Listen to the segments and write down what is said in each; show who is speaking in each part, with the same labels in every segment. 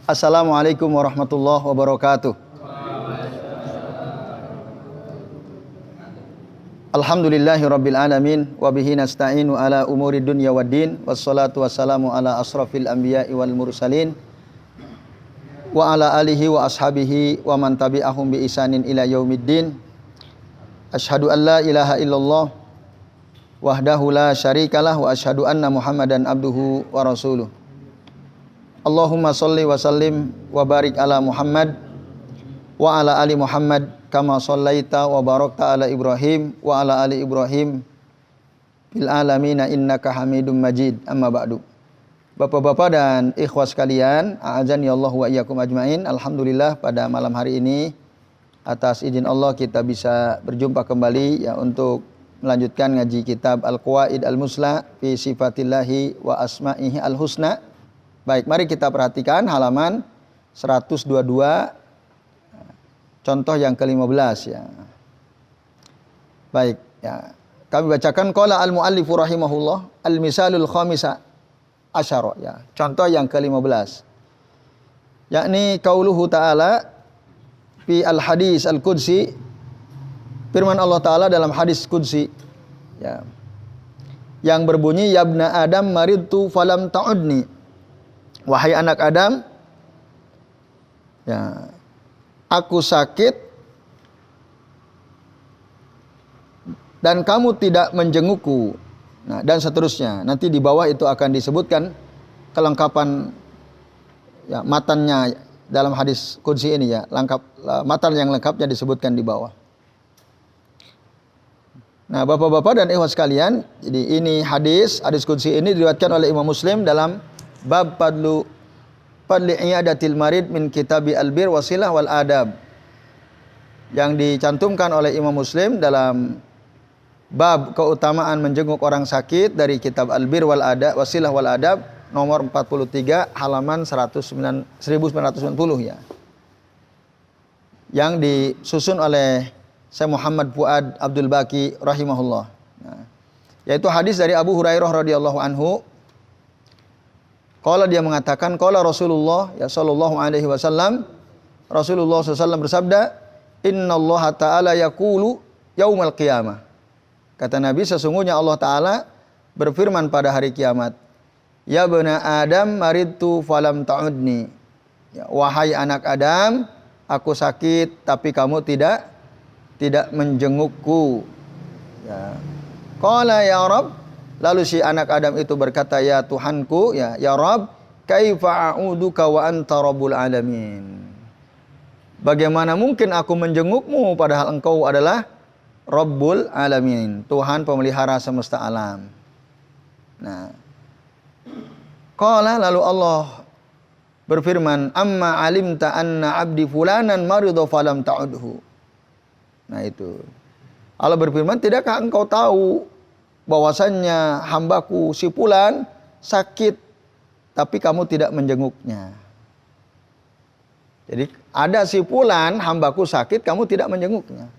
Speaker 1: Assalamualaikum warahmatullahi wabarakatuh. Alhamdulillahirabbil alamin wa bihi nasta'inu ala umuri dunya waddin wassalatu wassalamu ala asrafil anbiya'i wal mursalin wa ala alihi wa ashabihi wa man tabi'ahum bi ihsanin ila yaumiddin. Asyhadu an la ilaha illallah wahdahu la syarikalah wa asyhadu anna Muhammadan abduhu wa rasuluh. Allahumma shalli wa sallim wa barik ala Muhammad wa ala ali Muhammad kama shallaita wa barakta ala Ibrahim wa ala ali Ibrahim fil alamin innaka Hamidum Majid. Amma ba'du. Bapak-bapak dan ikhwas sekalian, a'azani Allah wa iyyakum ajmain. Alhamdulillah pada malam hari ini atas izin Allah kita bisa berjumpa kembali ya untuk melanjutkan ngaji kitab Al-Qawaid Al-Musla fi Sifatillahi wa Asma'ihi Al-Husna. Baik, mari kita perhatikan halaman 122 contoh yang ke-15 ya. Baik, ya. Kami bacakan qala al-muallifu rahimahullah al-misalul khamisa asyara ya. Contoh yang ke-15. Yakni qauluhu ta'ala fi al-hadis al-qudsi, firman Allah Ta'ala dalam hadis qudsi ya, yang berbunyi yabna adam maridtu falam ta'udni, wahai anak Adam ya, aku sakit dan kamu tidak menjengukku. Nah, dan seterusnya. Nanti di bawah itu akan disebutkan kelengkapan ya, matannya dalam hadis qudsi ini ya, lengkap, matan yang lengkapnya disebutkan di bawah. Nah, bapak-bapak dan ikhwas sekalian, jadi ini hadis qudsi ini diriwayatkan oleh Imam Muslim dalam bab fadli iyadatil marid min kitabi albir wasilah wal adab, yang dicantumkan oleh Imam Muslim dalam bab keutamaan menjenguk orang sakit dari kitab albir wal adab wasilah wal adab nomor 43 halaman 1990 ya, yang disusun oleh Syekh Muhammad Fuad Abdul Baqi rahimahullah. Nah, yaitu hadis dari Abu Hurairah radhiyallahu anhu. Qala, dia mengatakan, qala Rasulullah ya sallallahu alaihi wasallam, Rasulullah SAW bersabda, innallaha ta'ala yaqulu yaumal qiyamah. Kata Nabi, sesungguhnya Allah Ta'ala berfirman pada hari kiamat, ya bani Adam maridtu falam ta'udni, ya, wahai anak Adam, aku sakit tapi kamu tidak menjengukku ya. Qala ya Rabb, lalu si anak Adam itu berkata, ya Tuhanku, ya Rabb, kaifa a'uduka wa anta rabbul alamin. Bagaimana mungkin aku menjengukmu padahal engkau adalah Rabbul alamin, Tuhan pemelihara semesta alam. Nah, qala, lalu Allah berfirman, amma alimta anna abdi fulanan maridu falam ta'udhu. Nah itu, Allah berfirman, tidakkah engkau tahu bahwasannya hambaku si fulan sakit tapi kamu tidak menjenguknya. Jadi ada si fulan hambaku sakit, kamu tidak menjenguknya.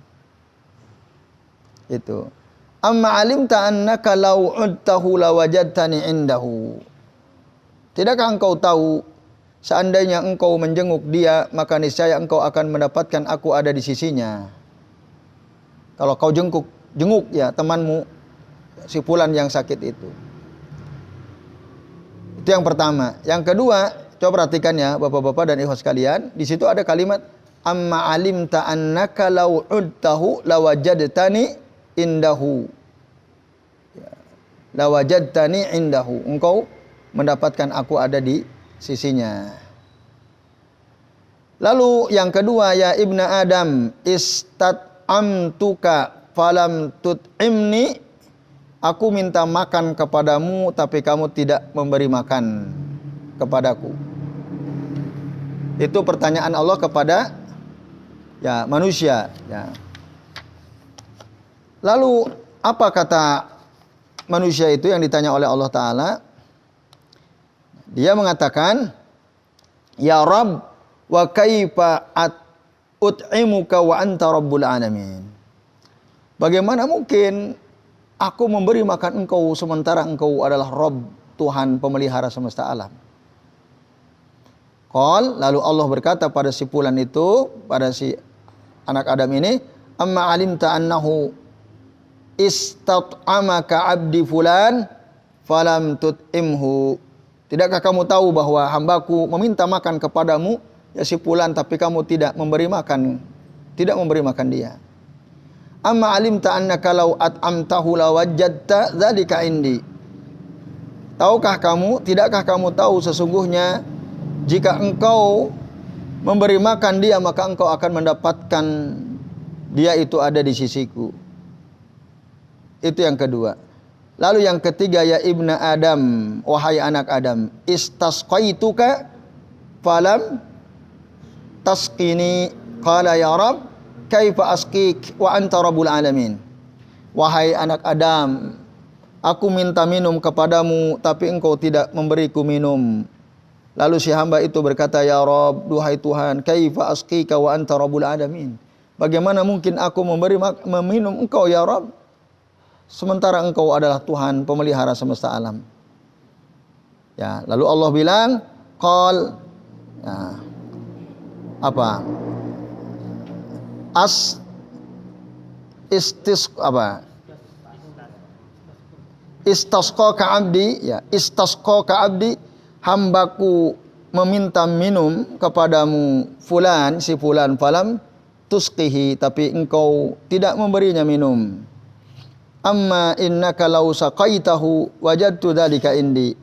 Speaker 1: Itu. Amma alimta annaka law udtahu lawajadtani indahu. Tidakkah engkau tahu seandainya engkau menjenguk dia, maka niscaya engkau akan mendapatkan aku ada di sisinya. Kalau kau jenguk ya temanmu si fulan yang sakit itu. Itu yang pertama. Yang kedua, coba perhatikan ya bapak-bapak dan ikhwas sekalian, di situ ada kalimat amma alimta annaka law udtahu lawajadtani indahu. Ya. Lawajadtani indahu. Engkau mendapatkan aku ada di sisinya. Lalu yang kedua, ya ibna Adam istat'amtuka falam tut'imni, aku minta makan kepadamu tapi kamu tidak memberi makan kepadaku. Itu pertanyaan Allah kepada ya manusia ya. Lalu apa kata manusia itu yang ditanya oleh Allah Ta'ala? Dia mengatakan, ya Rabb, wa kaifa ut'imuka wa anta rabbul alamin. Bagaimana mungkin aku memberi makan engkau sementara engkau adalah Rabb, Tuhan pemelihara semesta alam. Qal, lalu Allah berkata pada si fulan itu, pada si anak Adam ini, amma alimta annahu istat'amaka abdi fulan falam tut'imhu. Tidakkah kamu tahu bahwa hambaku meminta makan kepadamu, ya si fulan, tapi kamu tidak memberi makan dia. Amma alimta annaka law at'amtahu lawajadta dzalika indi. Tidakkah kamu tahu sesungguhnya jika engkau memberi makan dia, maka engkau akan mendapatkan dia itu ada di sisiku. Itu yang kedua. Lalu yang ketiga, ya ibna Adam, wahai anak Adam, istasqaituka falam tasqini. Qala ya Rabb, kaifa asqik wa anta rabbul alamin. Wahai anak Adam, aku minta minum kepadamu, tapi engkau tidak memberiku minum. Lalu si hamba itu berkata, ya Rabb, duhai Tuhan, kaifa asqika wa anta rabbul alamin. Bagaimana mungkin aku meminum engkau ya Rabb, sementara engkau adalah Tuhan pemelihara semesta alam. Ya, lalu Allah bilang, qal, ya, apa? Istasqa abdi, ya, istasqa abdi, hambaku meminta minum kepadamu fulan, si fulan, falam tusqihi, tapi engkau tidak memberinya minum. Amma innaka law saqaitahu wajadtu dzalika indi.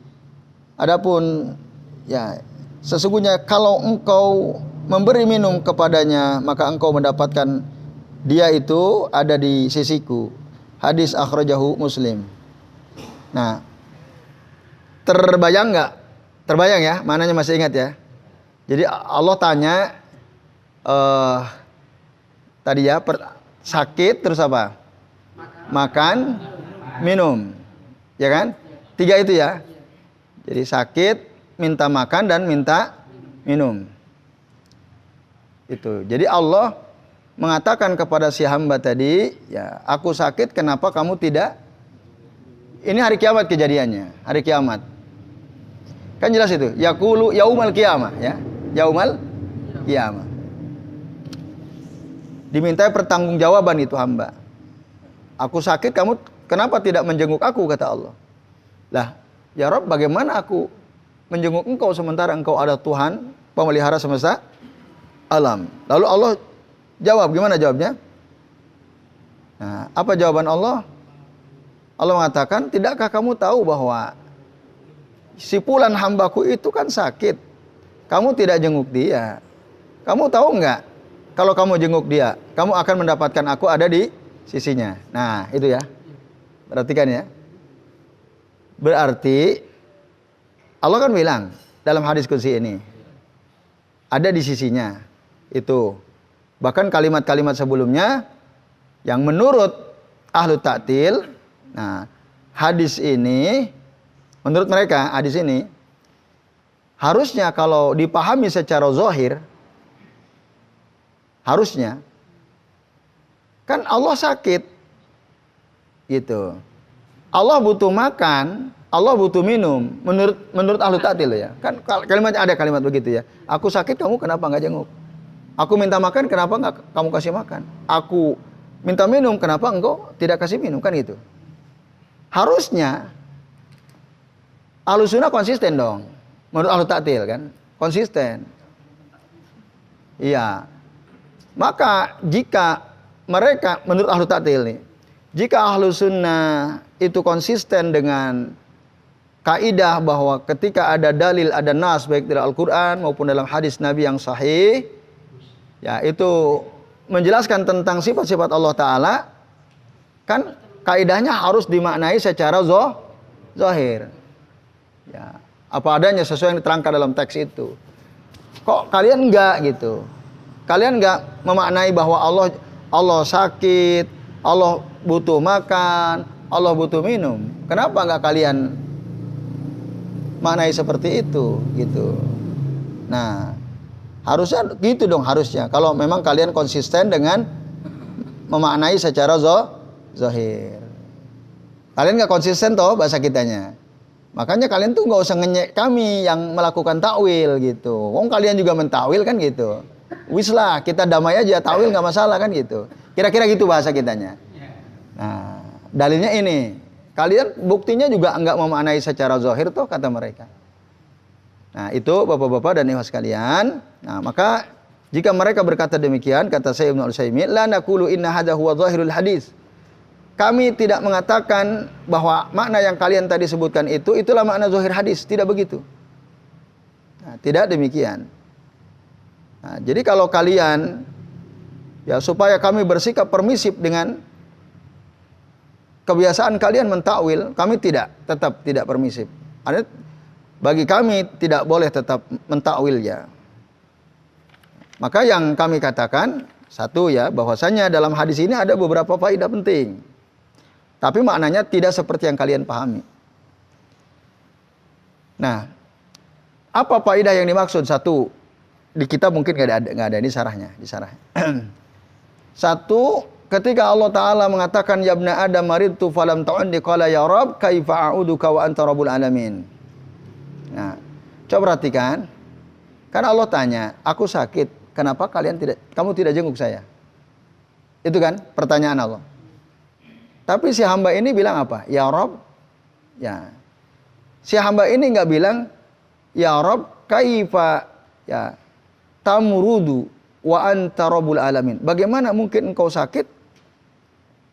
Speaker 1: Adapun, ya, sesungguhnya kalau engkau memberi minum kepadanya, maka engkau mendapatkan dia itu ada di sisiku. Hadis akhrajahu Muslim. Nah, terbayang nggak? Terbayang ya, mananya masih ingat ya. Jadi Allah tanya tadi ya, sakit terus apa? Makan, minum. Ya kan? 3 itu ya. Jadi sakit, minta makan dan minta minum. Itu. Jadi Allah mengatakan kepada si hamba tadi, ya, aku sakit, kenapa kamu tidak? Ini hari kiamat kejadiannya, hari kiamat. Kan jelas itu, yaqulu yaumal qiyamah, ya. Yaumal qiyamah. Dimintai pertanggungjawaban itu hamba. Aku sakit, kamu kenapa tidak menjenguk aku, kata Allah. Lah, ya Rabb, bagaimana aku menjenguk engkau sementara engkau ada Tuhan pemelihara semesta alam. Lalu Allah jawab, gimana jawabnya? Nah, apa jawaban Allah? Allah mengatakan, tidakkah kamu tahu bahwa si fulan hambaku itu kan sakit, kamu tidak jenguk dia. Kamu tahu enggak, kalau kamu jenguk dia, kamu akan mendapatkan aku ada di sisinya. Nah, itu ya. Perhatikan ya. Berarti Allah kan bilang dalam hadis qudsi ini, ada di sisinya. Itu. Bahkan kalimat-kalimat sebelumnya yang menurut ahlu ta'til, nah, hadis ini, menurut mereka hadis ini harusnya kalau dipahami secara zahir, harusnya kan Allah sakit gitu. Allah butuh makan, Allah butuh minum, menurut ahlu ta'til ya. Kan kalimatnya ada kalimat begitu ya. Aku sakit, kamu kenapa enggak jenguk? Aku minta makan, kenapa enggak kamu kasih makan? Aku minta minum, kenapa engkau tidak kasih minum? Kan gitu. Harusnya Ahlus Sunnah konsisten dong. Menurut ahlu ta'til kan, konsisten. Iya. Maka jika mereka, menurut ahlu ta'til nih, jika Ahlus Sunnah itu konsisten dengan kaidah bahwa ketika ada dalil, ada nas, baik dari Al-Quran maupun dalam hadis Nabi yang sahih, ya, itu menjelaskan tentang sifat-sifat Allah Ta'ala, kan kaidahnya harus dimaknai secara zahir. Ya, apa adanya sesuai yang diterangkan dalam teks itu. Kok kalian enggak gitu? Kalian enggak memaknai bahwa Allah sakit, Allah butuh makan, Allah butuh minum. Kenapa enggak kalian maknai seperti itu gitu? Nah, harusnya gitu dong harusnya. Kalau memang kalian konsisten dengan memaknai secara zahir. Kalian enggak konsisten toh bahasa kitanya. Makanya kalian tuh nggak usah ngenyek kami yang melakukan takwil gitu. Wong kalian juga mentakwil kan gitu. Wis lah, kita damai aja, takwil nggak masalah kan gitu. Kira-kira gitu bahasa kitanya. Nah, dalilnya ini. Kalian buktinya juga enggak memaknai secara zahir toh kata mereka. Nah, itu Bapak-bapak dan Ibu sekalian. Nah, maka jika mereka berkata demikian, kata Syekh Ibnu Utsaimin, la naqulu inna hadza huwa zahirul hadis. Kami tidak mengatakan bahwa makna yang kalian tadi sebutkan itulah makna zahir hadis, tidak begitu. Nah, tidak demikian. Nah, jadi kalau kalian ya supaya kami bersikap permisif dengan kebiasaan kalian mentakwil, kami tetap tidak permisif. Bagi kami tidak boleh tetap mentakwil ya. Maka yang kami katakan satu ya, bahwasanya dalam hadis ini ada beberapa faedah penting. Tapi maknanya tidak seperti yang kalian pahami. Nah, apa faedah yang dimaksud? Satu, di kitab mungkin nggak ada ini sarahnya, di sarah. Satu, ketika Allah Ta'ala mengatakan, Ya ibna Adam maridtu falam ta'undi qala ya Rab, kaifa a'uduka wa anta rabbul alamin. Nah, coba perhatikan. Karena Allah tanya, aku sakit, kenapa kamu tidak jenguk saya? Itu kan pertanyaan Allah. Tapi si hamba ini bilang apa? Ya Rab. Ya. Si hamba ini nggak bilang, Ya Rab, kaifa ya tamurudu wa anta rabbul alamin. Bagaimana mungkin engkau sakit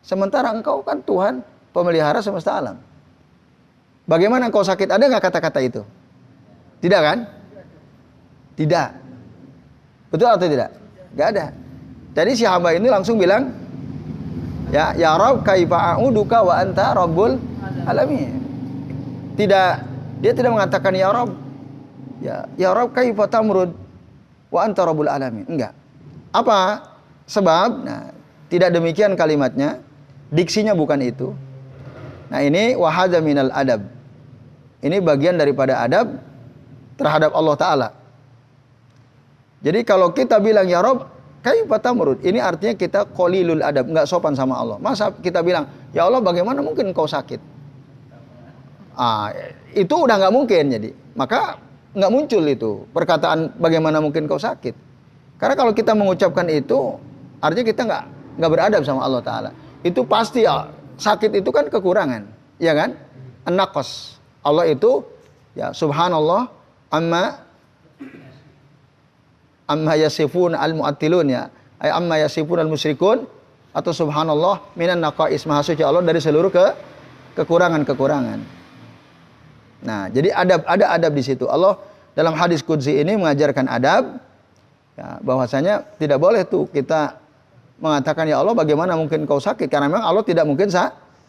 Speaker 1: sementara engkau kan Tuhan pemelihara semesta alam? Bagaimana engkau sakit? Ada nggak kata-kata itu? Tidak kan? Tidak. Betul atau tidak? Nggak ada. Jadi si hamba ini langsung bilang, Ya Rabb, kaifa a'uduka wa anta rabbul alamin. Dia tidak mengatakan ya Rabb. Ya Rabb, kaifa tamrud wa anta rabbul alamin. Enggak. Apa sebab? Nah, tidak demikian kalimatnya. Diksinya bukan itu. Nah, ini wa hadza minal adab. Ini bagian daripada adab terhadap Allah Ta'ala. Jadi kalau kita bilang ya Rabb, kaifa tamrud, ini artinya kita qalilul adab, enggak sopan sama Allah. Masa kita bilang, ya Allah bagaimana mungkin engkau sakit? Itu udah nggak mungkin jadi. Maka nggak muncul itu perkataan bagaimana mungkin engkau sakit. Karena kalau kita mengucapkan itu, artinya kita nggak beradab sama Allah Ta'ala. Itu pasti ya, sakit itu kan kekurangan, ya kan? An-naqas. Allah itu ya subhanallah amma yasifun al-mu'attilun ya. Amma yasifun al-musyrikun atau subhanallah minan naqais, maha suci Allah dari seluruh kekurangan-kekurangan. Nah, jadi ada adab di situ. Allah dalam hadis qudsi ini mengajarkan adab ya, bahwasanya tidak boleh tuh kita mengatakan ya Allah bagaimana mungkin kau sakit, karena memang Allah tidak mungkin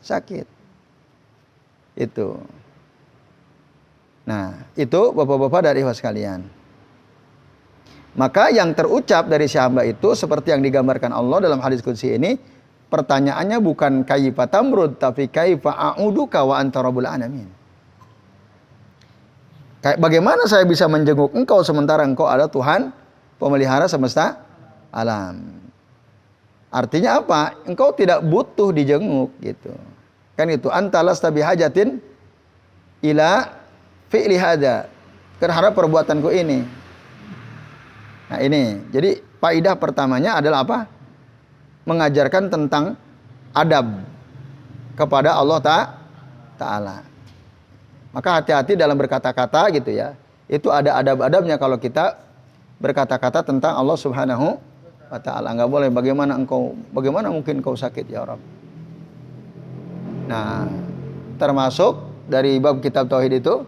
Speaker 1: sakit. Itu. Nah, itu Bapak-bapak dan Ibu sekalian. Maka yang terucap dari si hamba itu seperti yang digambarkan Allah dalam hadis qudsi ini, pertanyaannya bukan kaifa tamrud, tapi kaifa a'uduka wa anta rabbul alamin. Bagaimana saya bisa menjenguk engkau sementara engkau ada Tuhan pemelihara semesta alam. Artinya apa? Engkau tidak butuh dijenguk gitu. Kan itu, anta lasta bihajatin ila fi'li hadza, terhadap perbuatanku ini. Nah ini, jadi faedah pertamanya adalah apa? Mengajarkan tentang adab kepada Allah Ta'ala. Maka hati-hati dalam berkata-kata gitu ya. Itu ada adab-adabnya kalau kita berkata-kata tentang Allah Subhanahu wa Ta'ala. Enggak boleh bagaimana mungkin kau sakit ya Rabb. Nah, termasuk dari bab kitab tauhid itu,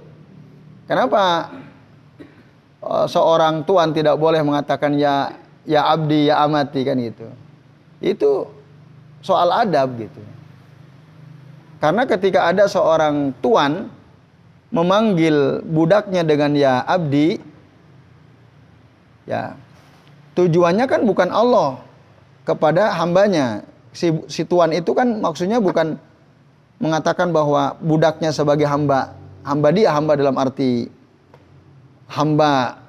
Speaker 1: kenapa seorang tuan tidak boleh mengatakan ya abdi, ya amati, kan gitu. Itu soal adab gitu. Karena ketika ada seorang tuan memanggil budaknya dengan ya abdi, ya tujuannya kan bukan Allah kepada hambanya. Si tuan itu kan maksudnya bukan mengatakan bahwa budaknya sebagai hamba dalam arti hamba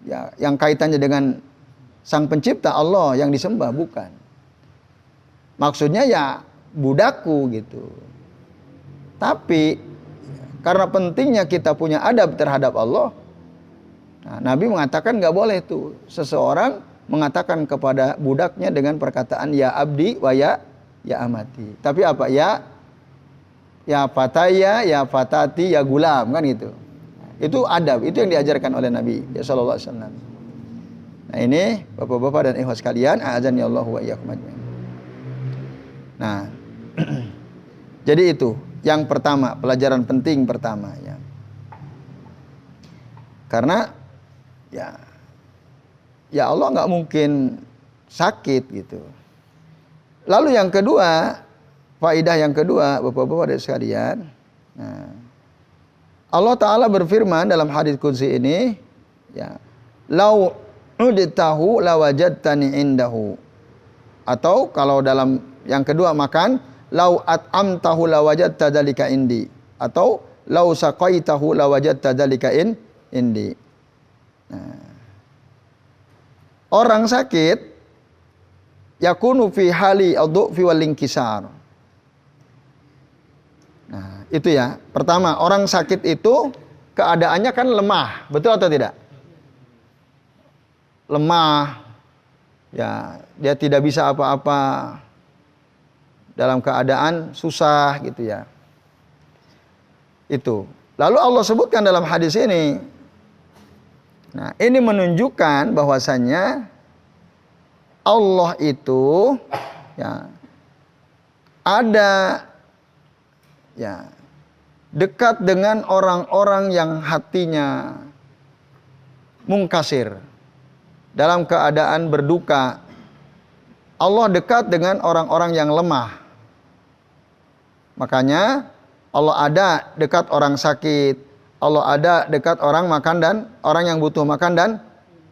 Speaker 1: ya, yang kaitannya dengan sang pencipta Allah yang disembah, bukan. Maksudnya ya budakku gitu. Tapi karena pentingnya kita punya adab terhadap Allah, nah, Nabi mengatakan nggak boleh tuh seseorang mengatakan kepada budaknya dengan perkataan ya abdi wa ya amati. Tapi apa? Ya fataya, ya fatati, ya gulam, kan gitu. Itu adab, itu yang diajarkan oleh Nabi ya sallallahu alaihi wasallam. Nah, ini Bapak-bapak dan ikhwas sekalian, a'adzani Allah wa iyyakum ajmain. Nah, jadi itu yang pertama, pelajaran penting pertama ya. Karena ya Allah nggak mungkin sakit gitu. Lalu yang kedua, faidah yang kedua, Bapak-bapak dan sekalian, nah, Allah Ta'ala berfirman dalam hadits qudsi ini, ya, lau udtahu lawajadtani indahu. Atau kalau dalam yang kedua makan, lau at'amtahu lawajadta dzalika indi. Atau lau saqaitahu lawajadta dzalika indi. Nah, orang sakit yakunu fi hali ad-du'fi wal inkisar. Nah, itu ya. Pertama, orang sakit itu keadaannya kan lemah, betul atau tidak? Lemah. Ya, dia tidak bisa apa-apa. Dalam keadaan susah gitu ya. Itu. Lalu Allah sebutkan dalam hadis ini. Nah, ini menunjukkan bahwasannya Allah itu ya ada ya dekat dengan orang-orang yang hatinya mungkasir, dalam keadaan berduka. Allah dekat dengan orang-orang yang lemah. Makanya Allah ada dekat orang sakit, Allah ada dekat orang makan dan orang yang butuh makan dan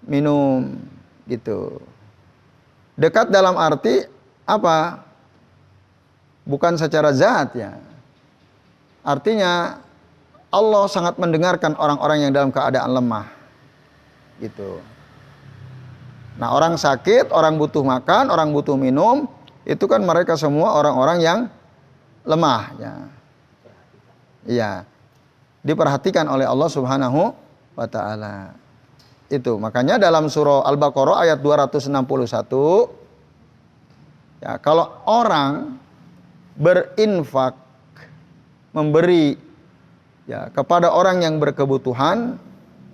Speaker 1: minum gitu. Dekat dalam arti apa? Bukan secara zat ya. Artinya Allah sangat mendengarkan orang-orang yang dalam keadaan lemah. Gitu. Nah, orang sakit, orang butuh makan, orang butuh minum, itu kan mereka semua orang-orang yang lemah ya. Iya. Diperhatikan oleh Allah Subhanahu wa taala. Itu, makanya dalam surah Al-Baqarah ayat 261 ya, kalau orang berinfak, memberi ya kepada orang yang berkebutuhan,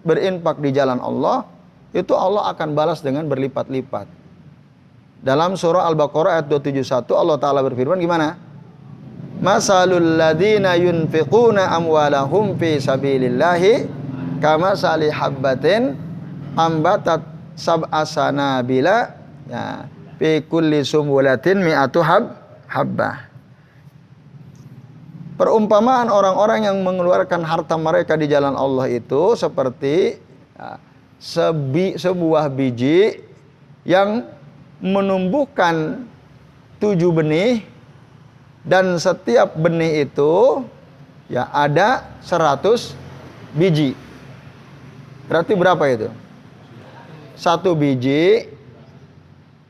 Speaker 1: berinfak di jalan Allah, itu Allah akan balas dengan berlipat-lipat. Dalam surah Al-Baqarah ayat 271 Allah Ta'ala berfirman gimana? Masalul ladzina yunfiquna amwalahum fi sabilillahi kamasali habbatin ambatat sab'a sanabila ya fi kulli sumbulatin mi'atu habbah. Perumpamaan orang-orang yang mengeluarkan harta mereka di jalan Allah itu seperti ya, sebuah biji yang menumbuhkan 7 benih, dan setiap benih itu ya ada 100 biji. Berarti berapa itu? 1 biji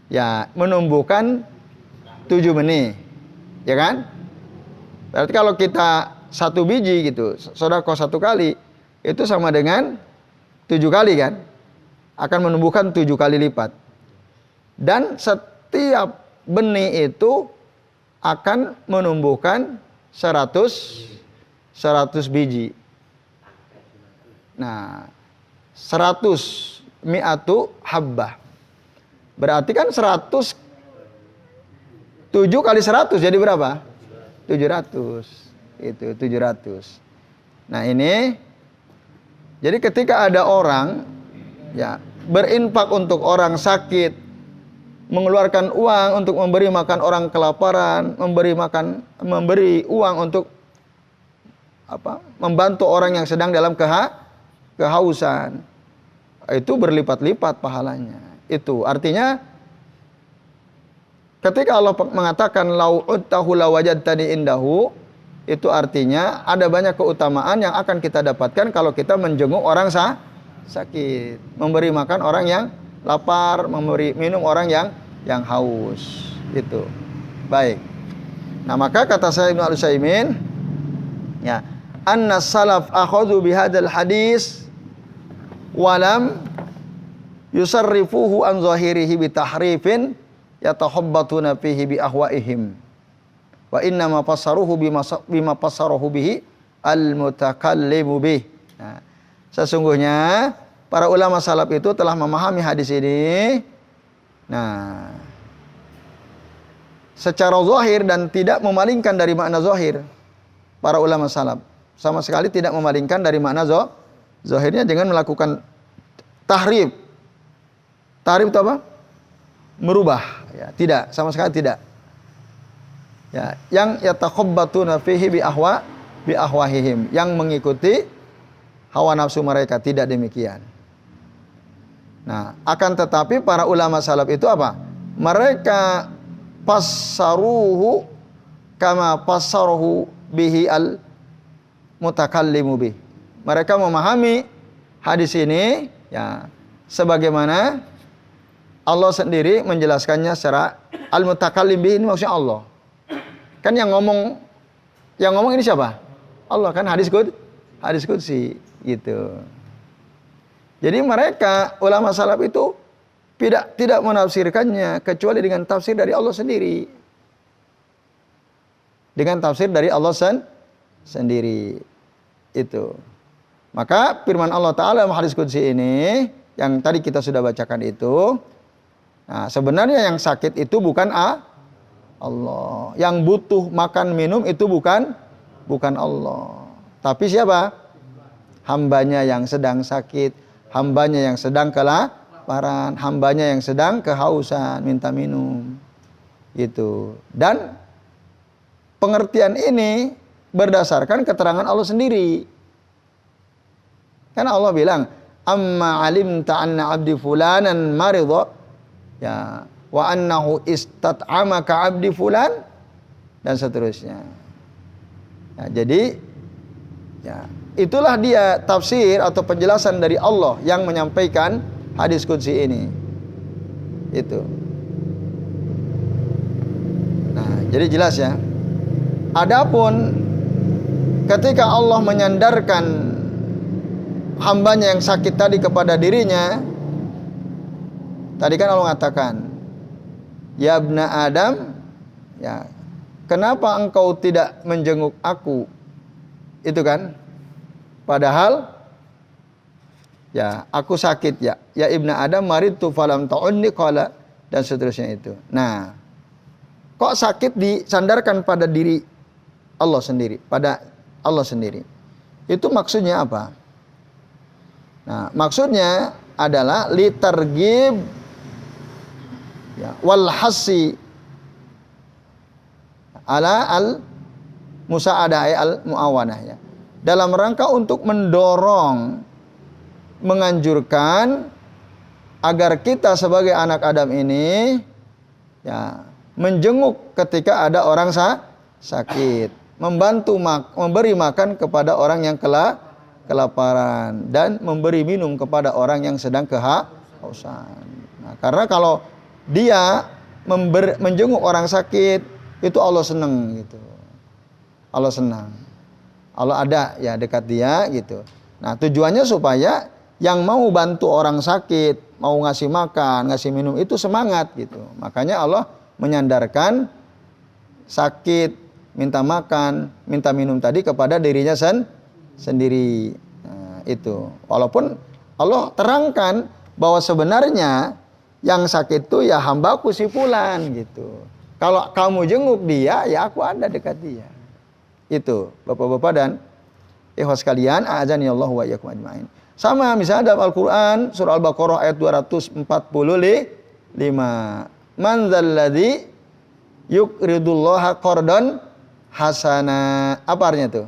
Speaker 1: ya menumbuhkan 7 benih. Ya kan? Berarti kalau kita 1 biji gitu, sedekah 1 kali, itu sama dengan 7 kali kan? Akan menumbuhkan 7 kali lipat. Dan setiap benih itu akan menumbuhkan 100 biji. Nah, 100 mi'atu habbah. Berarti kan 100 7 kali 100 jadi berapa? 700. Itu 700. Nah, ini jadi ketika ada orang ya berinfak untuk orang sakit, mengeluarkan uang untuk memberi makan orang kelaparan, memberi uang untuk membantu orang yang sedang dalam kehausan, itu berlipat-lipat pahalanya. Itu artinya ketika Allah mengatakan lau uttahu lawajadtani indahu, itu artinya ada banyak keutamaan yang akan kita dapatkan kalau kita menjenguk orang sakit, memberi makan orang yang lapar, memberi minum orang yang haus. Itu. Baik. Nah, maka kata saya Ibnu Al-Utsaimin, ya, anna salaf akhadhu bihadzal hadis walam yusarrifuhu an zahirihi bitahrifin yatahabbatuna fihi bi ahwaihim wa inna ma fassaruhu bima fassaruhu bihi al mutakallimu bih. Nah, sesungguhnya para ulama salaf itu telah memahami hadis ini secara zahir dan tidak memalingkan dari makna zahir. Para ulama salaf sama sekali tidak memalingkan dari makna zahirnya dengan melakukan tahrif. Tahrif itu apa? Merubah, ya, tidak, sama sekali tidak. Ya, yang yatakhabbatuna fihi bi ahwahihim, yang mengikuti hawa nafsu mereka, tidak demikian. Nah, akan tetapi para ulama salaf itu apa? Mereka passaruhu kama passaruhu bihi al mutakallimu bih. Mereka memahami hadis ini ya sebagaimana Allah sendiri menjelaskannya secara al mutakallim bih, ini maksudnya Allah. Kan yang ngomong ini siapa? Allah, kan hadis qudsi gitu. Jadi mereka ulama salaf itu tidak menafsirkannya kecuali dengan tafsir dari Allah sendiri. Dengan tafsir dari Allah sendiri itu. Maka firman Allah Ta'ala dalam hadis qudsi ini yang tadi kita sudah bacakan itu, nah sebenarnya yang sakit itu bukan Allah. Yang butuh makan minum itu bukan Allah. Tapi siapa? Hambanya yang sedang sakit, hambanya yang sedang kelaparan, hambanya yang sedang kehausan, minta minum. Gitu. Dan pengertian ini berdasarkan keterangan Allah sendiri. Karena Allah bilang, "Amma alimta anna 'abdi fulanan maridha." Ya, wa annahu istat'amaka 'abdi fulan dan seterusnya. Ya, jadi ya, itulah dia tafsir atau penjelasan dari Allah yang menyampaikan hadis qudsi ini. Itu. Nah, jadi jelas ya. Adapun ketika Allah menyandarkan hambanya yang sakit tadi kepada dirinya, tadi kan Allah mengatakan, "Ya ibna Adam, ya, kenapa engkau tidak menjenguk aku?" Itu kan? Padahal ya, aku sakit ya. Ya ibna Adam maridtu falam ta'unni qala dan seterusnya itu. Nah, kok sakit disandarkan pada diri Allah sendiri, pada Allah sendiri. Itu maksudnya apa? Nah, maksudnya adalah litarghib ya, wal hasi ala al musa'adah al muawanah ya. Dalam rangka untuk mendorong, menganjurkan agar kita sebagai anak Adam ini ya menjenguk ketika ada orang sakit, membantu memberi makan kepada orang yang kelaparan dan memberi minum kepada orang yang sedang kehausan. Nah, karena kalau dia menjenguk orang sakit, itu Allah senang gitu. Allah senang. Allah ada ya dekat dia gitu. Nah, tujuannya supaya yang mau bantu orang sakit, mau ngasih makan, ngasih minum itu semangat gitu. Makanya Allah menyandarkan sakit, minta makan, minta minum tadi kepada dirinya sendiri. Nah, itu. Walaupun Allah terangkan bahwa sebenarnya yang sakit itu ya hambaku si fulan gitu. Kalau kamu jenguk dia, ya aku ada dekat dia. Itu, Bapak-bapak dan ikhwas sekalian, a'adzanillahu wa iyyakum ajmain. Sama misalnya dalam Al-Qur'an surah Al-Baqarah ayat 245. Man dzalladzi yuqridullaha qardan hasana. Apa artinya itu?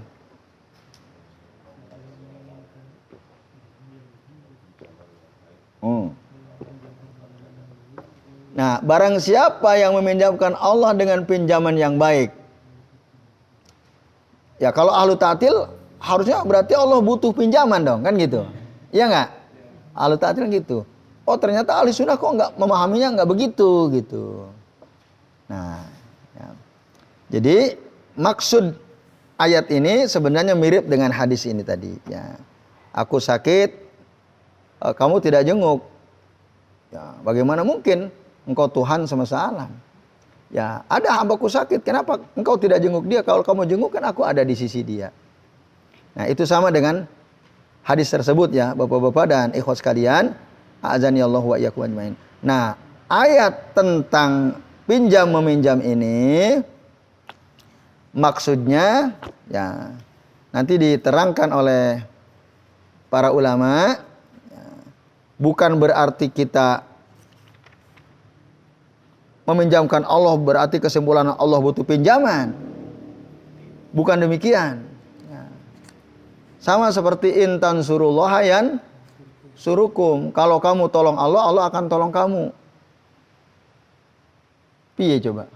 Speaker 1: Nah, barang siapa yang meminjamkan Allah dengan pinjaman yang baik. Ya kalau ahlu ta'til harusnya berarti Allah butuh pinjaman dong, kan gitu. Iya enggak? Ahlu ta'til gitu. Oh ternyata ahli sunnah kok enggak memahaminya enggak begitu gitu. Nah, ya. Jadi maksud ayat ini sebenarnya mirip dengan hadis ini tadi. Ya, aku sakit, kamu tidak jenguk. Ya, bagaimana mungkin engkau Tuhan semesta alam? Ya, ada hambaku sakit, kenapa engkau tidak jenguk dia? Kalau kamu jenguk kan aku ada di sisi dia. Nah, itu sama dengan hadis tersebut ya, Bapak-bapak dan ikhwas sekalian, a'azani Allah wa iyyakum ajmain. Nah, ayat tentang pinjam meminjam ini maksudnya ya nanti diterangkan oleh para ulama, ya, bukan berarti kita meminjamkan Allah berarti kesimpulan Allah butuh pinjaman. Bukan demikian. Ya. Sama seperti intan surullaha yan surukum. Kalau kamu tolong Allah, Allah akan tolong kamu. Piye coba?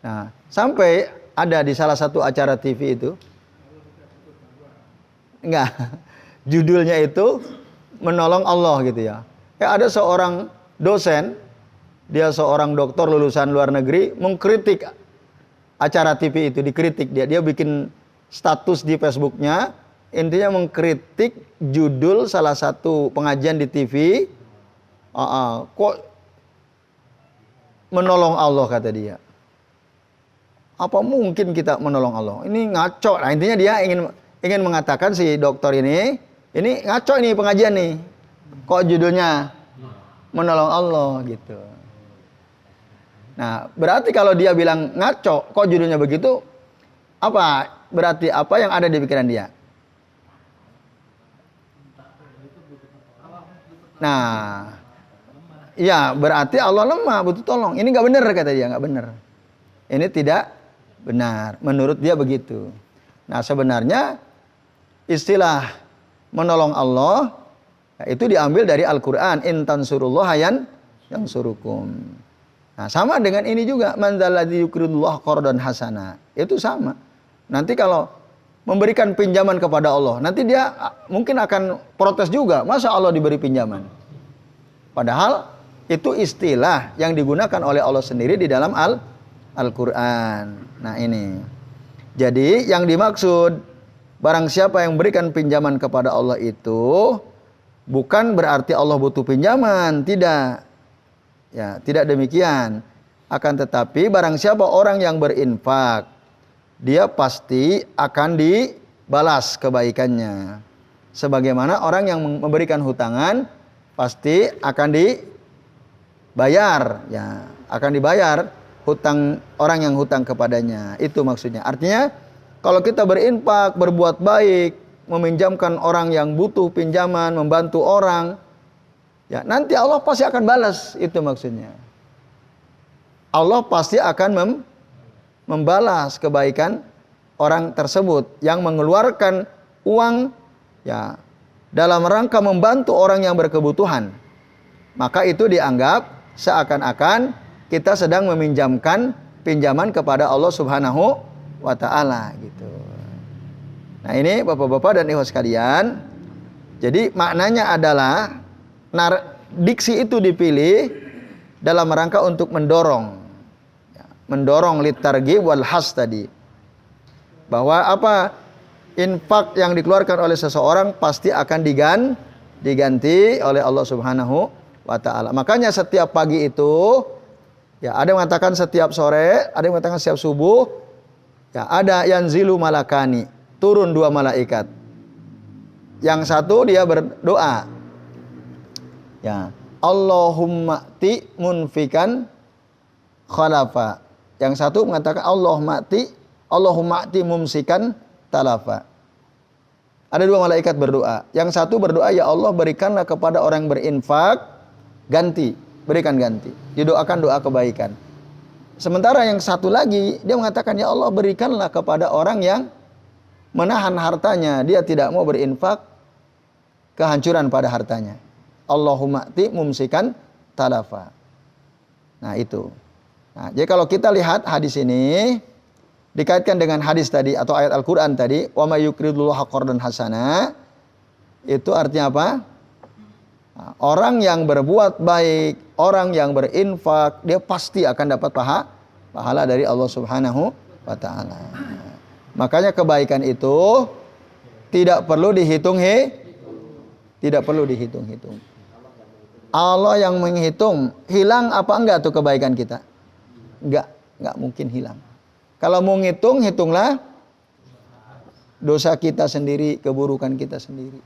Speaker 1: Nah, sampai ada di salah satu acara TV itu, enggak, judulnya itu menolong Allah gitu ya. Ada seorang dosen, dia seorang dokter lulusan luar negeri, mengkritik acara TV itu, dikritik dia bikin status di Facebooknya, intinya mengkritik judul salah satu pengajian di TV, kok menolong Allah kata dia. Apa mungkin kita menolong Allah? Ini ngaco. Nah, intinya dia ingin mengatakan si dokter ini ngaco ini pengajian nih. Kok judulnya menolong Allah gitu. Nah, berarti kalau dia bilang ngaco, kok judulnya begitu? Apa? Berarti apa yang ada di pikiran dia? Nah, ya berarti Allah lemah, butuh tolong. Ini nggak benar kata dia, nggak benar. Ini tidak benar, menurut dia begitu. Nah, sebenarnya istilah menolong Allah itu diambil dari Al-Qur'an, in tansurullaha yansurukum. Nah, sama dengan ini juga, man dzalladzi yuqridullah qardan hasana. Itu sama. Nanti kalau memberikan pinjaman kepada Allah, nanti dia mungkin akan protes juga, masa Allah diberi pinjaman? Padahal itu istilah yang digunakan oleh Allah sendiri di dalam Al-Quran. Nah ini. Jadi yang dimaksud barang siapa yang berikan pinjaman kepada Allah itu bukan berarti Allah butuh pinjaman. Tidak. Ya, tidak demikian. Akan tetapi barang siapa orang yang berinfak, dia pasti akan dibalas kebaikannya. Sebagaimana orang yang memberikan hutangan pasti akan dibayar. Ya, akan dibayar hutang orang yang hutang kepadanya. Itu maksudnya. Artinya kalau kita berinfak, berbuat baik, meminjamkan orang yang butuh pinjaman, membantu orang, ya nanti Allah pasti akan balas. Itu maksudnya. Allah pasti akan membalas kebaikan orang tersebut yang mengeluarkan uang ya dalam rangka membantu orang yang berkebutuhan. Maka itu dianggap seakan-akan kita sedang meminjamkan pinjaman kepada Allah Subhanahu wa taala gitu. Nah, ini Bapak-bapak dan Ibu sekalian. Jadi maknanya adalah diksi itu dipilih dalam rangka untuk mendorong litarghib wal has tadi. Bahwa apa? Infak yang dikeluarkan oleh seseorang pasti akan diganti oleh Allah Subhanahu wa taala. Makanya setiap pagi itu ya, ada yang mengatakan setiap sore, ada yang mengatakan setiap subuh. Ya, ada yanzilu malakani, turun dua malaikat. Yang satu dia berdoa. Ya, Allahumma ti munfikan khalafa. Yang satu mengatakan Allahumma ti mumsikan talafa. Ada dua malaikat berdoa. Yang satu berdoa, ya Allah berikanlah kepada orang yang berinfak ganti. Berikan ganti. Didoakan doa kebaikan. Sementara yang satu lagi, dia mengatakan, ya Allah berikanlah kepada orang yang menahan hartanya. Dia tidak mau berinfak, kehancuran pada hartanya. Allahumma ti mumsikan talafa. Nah itu. Nah, jadi kalau kita lihat hadis ini, dikaitkan dengan hadis tadi, atau ayat Al-Quran tadi, wa may yuqridullaha qardan hasana, itu artinya apa? Nah, orang yang berbuat baik, orang yang berinfak, dia pasti akan dapat pahala dari Allah Subhanahu wa taala. Makanya kebaikan itu tidak perlu tidak perlu dihitung-hitung. Allah yang menghitung, hilang apa enggak tuh kebaikan kita? Enggak mungkin hilang. Kalau mau ngitung, hitunglah dosa kita sendiri, keburukan kita sendiri.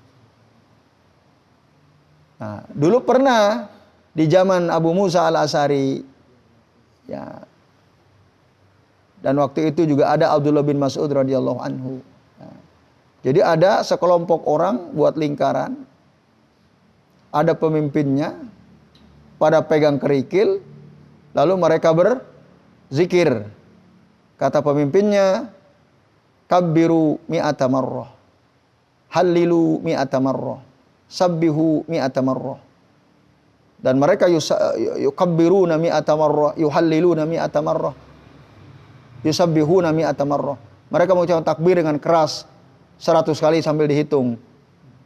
Speaker 1: Nah, dulu pernah di zaman Abu Musa al-Asy'ari, ya, dan waktu itu juga ada Abdullah bin Mas'ud radhiyallahu anhu. Nah, jadi ada sekelompok orang buat lingkaran, ada pemimpinnya, pada pegang kerikil, lalu mereka berzikir. Kata pemimpinnya, kabbiru mi'ata marrah, hallilu mi'ata marrah, sabbihu mi'ata marrah. Dan mereka yukabbiruna mi'ata marrah, yuhalliluna mi'ata marrah, yusabbihuna mi'ata marrah. Mereka mengucapkan takbir dengan keras 100 kali sambil dihitung.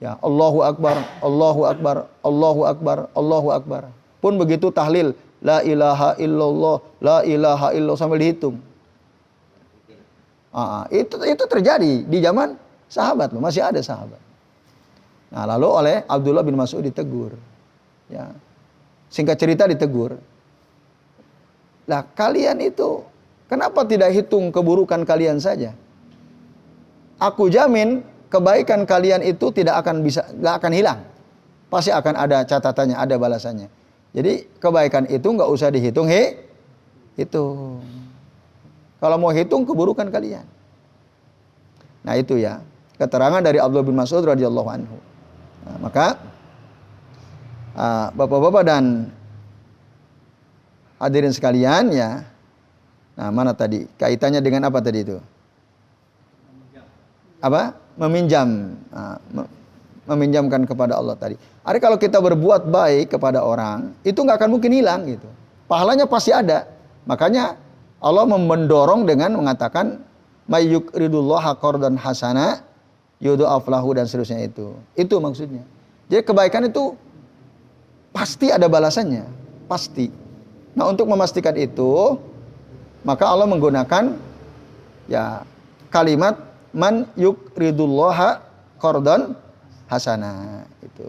Speaker 1: Ya, Allahu Akbar, Allahu Akbar, Allahu Akbar, Allahu Akbar. Pun begitu tahlil, la ilaha illallah, la ilaha illallah sambil dihitung. Itu terjadi di zaman sahabat loh, masih ada sahabat. Nah, lalu oleh Abdullah bin Mas'ud ditegur. Ya. Singkat cerita ditegur. Lah, kalian itu kenapa tidak hitung keburukan kalian saja? Aku jamin kebaikan kalian itu nggak akan hilang. Pasti akan ada catatannya, ada balasannya. Jadi kebaikan itu nggak usah dihitung, hitung. Kalau mau hitung keburukan kalian. Nah itu ya, keterangan dari Abdullah bin Mas'ud radhiyallahu anhu. Nah, maka bapak-bapak dan hadirin sekalian ya. Nah, mana tadi? Kaitannya dengan apa tadi itu? Apa? Meminjam. Meminjamkan kepada Allah tadi. Artinya kalau kita berbuat baik kepada orang, itu nggak akan mungkin hilang gitu. Pahalanya pasti ada. Makanya Allah mendorong dengan mengatakan mayyukridullaha qardan hasana yudha'af lahu dan seterusnya itu. Itu maksudnya. Jadi kebaikan itu pasti ada balasannya, pasti. Nah, untuk memastikan itu, maka Allah menggunakan ya kalimat man yukridullaha qardan hasana itu.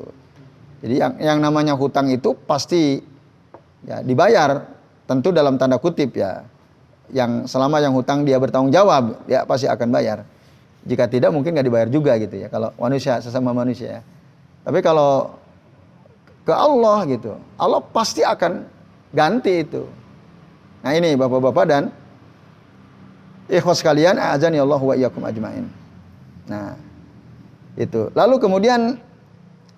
Speaker 1: Jadi yang namanya hutang itu pasti ya dibayar, tentu dalam tanda kutip ya. Yang selama yang hutang dia bertanggung jawab, dia pasti akan bayar. Jika tidak mungkin nggak dibayar juga gitu ya. Kalau manusia sesama manusia ya. Tapi kalau ke Allah gitu, Allah pasti akan ganti itu. Nah ini bapak-bapak dan ikhwas sekalian, a'azani Allah wa iyyakum ajmain. Nah itu. Lalu kemudian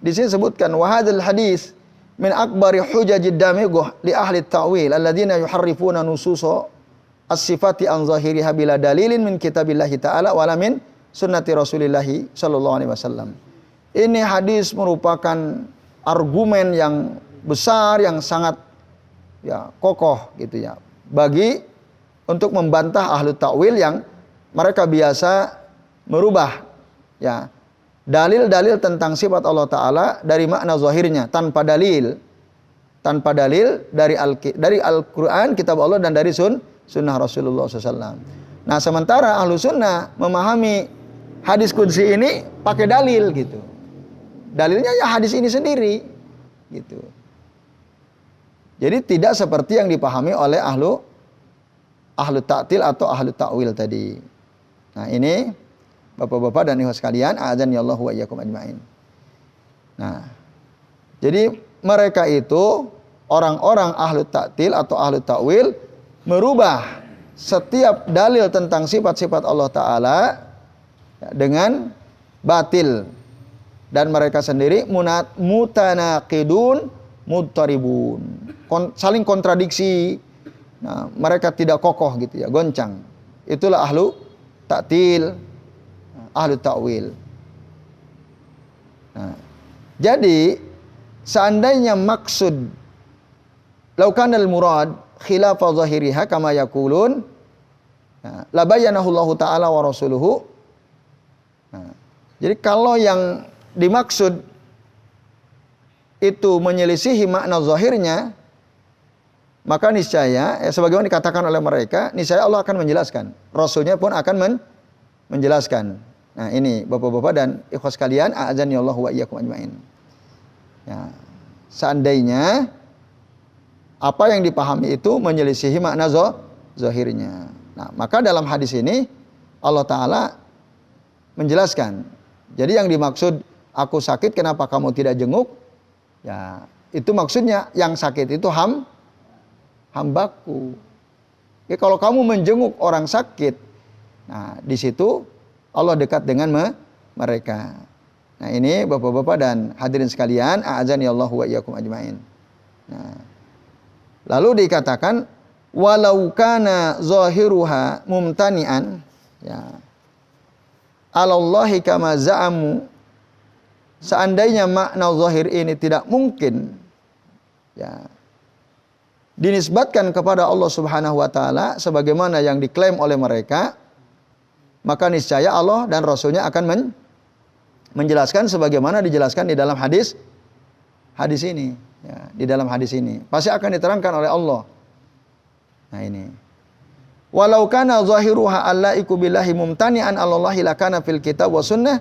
Speaker 1: di sini sebutkan wa hadzal hadis min akbari hujajid damighah li ahli ta'wil alladziina yuharrifuna nususa as-sifati an zahiriha bila dalilin min kitabillahi ta'ala wala min sunnati rasulillahi sallallahu alaihi wasallam. Ini hadis merupakan argumen yang besar, yang sangat ya kokoh gitu ya, bagi untuk membantah ahlu ta'wil yang mereka biasa merubah ya dalil-dalil tentang sifat Allah Ta'ala dari makna zahirnya tanpa dalil dari Al-Quran, kitab Allah dan dari sunnah Rasulullah SAW. Nah sementara ahlu sunnah memahami hadis qudsi ini pakai dalil gitu. Dalilnya ya hadis ini sendiri gitu. Jadi tidak seperti yang dipahami oleh ahlu ta'til atau ahlu ta'wil tadi. Nah ini bapak-bapak dan ibu sekalian, a'adzani Allah wa iyyakum ajmain. Nah, jadi mereka itu orang-orang ahlu ta'til atau ahlu ta'wil merubah setiap dalil tentang sifat-sifat Allah Ta'ala dengan batil. Dan mereka sendiri mutanaqidun mudtaribun. Saling kontradiksi. Nah, mereka tidak kokoh gitu ya, goncang. Itulah ahlu ta'til, ahlu ta'wil. Nah, jadi seandainya maksud laukanal murad khilafa zahiriha kama yaqulun la bayyanahu Allah Ta'ala wa rasuluhu. Nah, jadi kalau yang dimaksud itu menyelisihi makna zahirnya, maka niscaya sebagaimana dikatakan oleh mereka, niscaya Allah akan menjelaskan, Rasulnya pun akan menjelaskan. Nah, ini Bapak-bapak dan ikhwas sekalian, a'adzani Allah wa iyyakum ajmain. Ya, seandainya apa yang dipahami itu menyelisihi makna zahirnya. Nah, maka dalam hadis ini Allah Ta'ala menjelaskan. Jadi yang dimaksud aku sakit kenapa kamu tidak jenguk? Ya, itu maksudnya yang sakit itu hambaku. Ya, kalau kamu menjenguk orang sakit, nah di situ Allah dekat dengan mereka. Nah, ini Bapak-bapak dan hadirin sekalian, a'adzani Allah wa iyyakum ajmain. Nah, lalu dikatakan walau kana zahiruha mumtani'an, ya, alallahi kama za'amu, seandainya makna zahir ini tidak mungkin, ya, dinisbatkan kepada Allah Subhanahu wa taala sebagaimana yang diklaim oleh mereka, maka niscaya Allah dan Rasulnya akan menjelaskan sebagaimana dijelaskan di dalam hadis ini, ya, di dalam hadis ini pasti akan diterangkan oleh Allah. Nah, ini walau kana zahiruha allaiku billahi mumtani'an alallahi lakana fil kitab wa sunnah